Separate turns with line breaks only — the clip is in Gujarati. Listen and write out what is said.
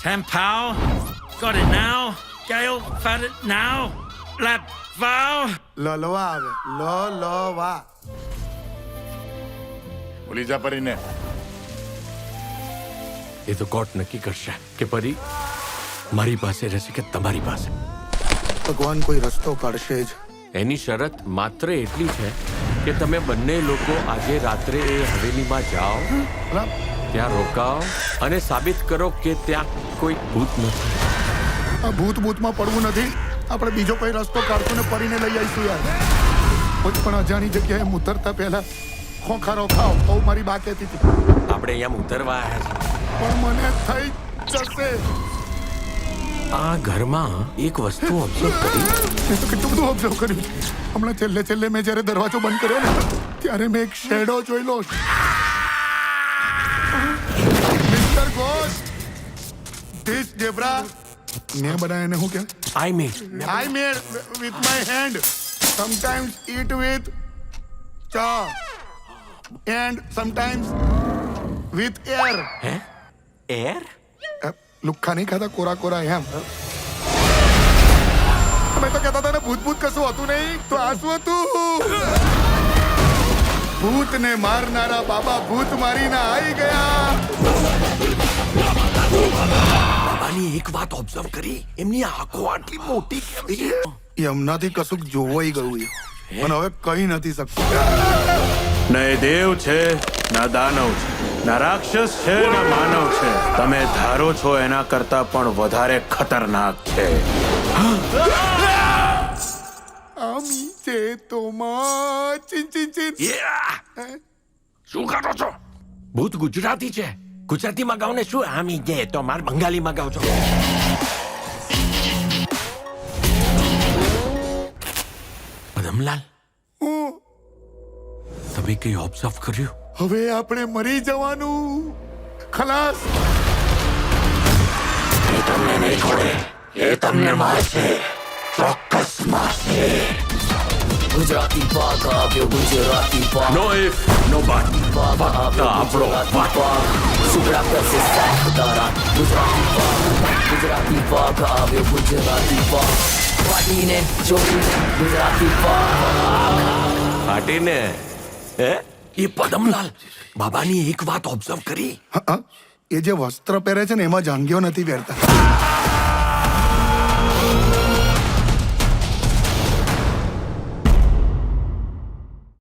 Ten pow. Got it now. Gale, found it now. Lap, vow.
લલવા આવે લલવા.
ભૂલી જા પરીને.
એ તો કોર્ટ નક્કી કરશે કે પરી મારી પાસે રહેશે કે તમારી પાસે.
ભગવાન કોઈ રસ્તો કાઢશે જ.
એની શરત માત્ર એટલી છે કે તમે બંને લોકો આજે રાત્રે એ હવેલીમાં જાઓ,
ભલા,
ત્યાં રોકાઓ અને સાબિત કરો કે ત્યાં કોઈ ભૂત નથી.
આ ભૂતમાં પડવું નથી. આપણે બીજો કોઈ રસ્તો કાઢશું ને પરીને લઈ આવીશું યાર. કોઈ પણ અજાણી જગ્યાએ ઉતરતા પહેલા ખોખારો ખાઓ બહુ મારી બા કહેતી હતી.
આપણે અહીંયા ઉતરવા આવ્યા
પણ મને થઈ જશે.
છીએ. આ ઘરમાં એક વસ્તુ ઓબ્ઝર્વ કરી.
મેં તો કેટલું બધું ઓબ્ઝર્વ કર્યું. હમણાં છેલ્લે મેં જ્યારે દરવાજો બંધ કર્યો ને ત્યારે મેં એક શેડો જોયેલો. મિસ્ટર ગોસ્ટ, ધીસ ઝેબ્રા મેં બનાવ્યા એને શું કે
I made
I made with my hand. Sometimes eat with cha and sometimes with air.
હે એર
લુખ્ખા નહીં ખાતા કોરા એમ. તમે તો કહેતા હતા ને ભૂત કશું હતું નહીં, તો આ શું હતું? ભૂતને મારનારા બાબા ભૂત મારીને આવી ગયા.
બાબાની એક વાત ઓબ્ઝર્વ કરી. એમની આંખો આટલી મોટી કેવી?
એમનાથી કશુંક જોવાઈ ગયું છે. પણ હવે કહી નથી શકતું.
ન એ દેવ છે ના દાનવ છે, ના રાક્ષસ છે ના માનવ છે. તમે ધારો છો એના કરતા પણ વધારે ખતરનાક છે.
આમી છે તો માં ચીન ચીન ચીન.
શું કરો છો? ભૂત ગુજરાતી છે. ગુજરાતીમાં ગાવ ને શું આમી જે તો માર બંગાળીમાં ગાવ છો. પદમલાલ,
હું
તમે કઈ ઓબ્ઝર્વ કર્યું?
હવે આપણે મરી જવાનું. ખલાસ.
ગુજરાતી પાક આવ્યો ગુજરાતી પાક
નો ઇફ નો બટ. ફક્ત આપણો વાત.
સુગડા કરશે સાફ તારા ગુજરાતી પાક આવ્યો ગુજરાતી પાક પાટીને જોઈને ગુજરાતી પાક
ફાટીને હે? એ પદમલાલ, બાબાની એક વાત ઓબ્ઝર્વ કરી.
એ જે વસ્ત્ર પહેરે છે ને એમાં જાંગીઓ નથી પહેરતા.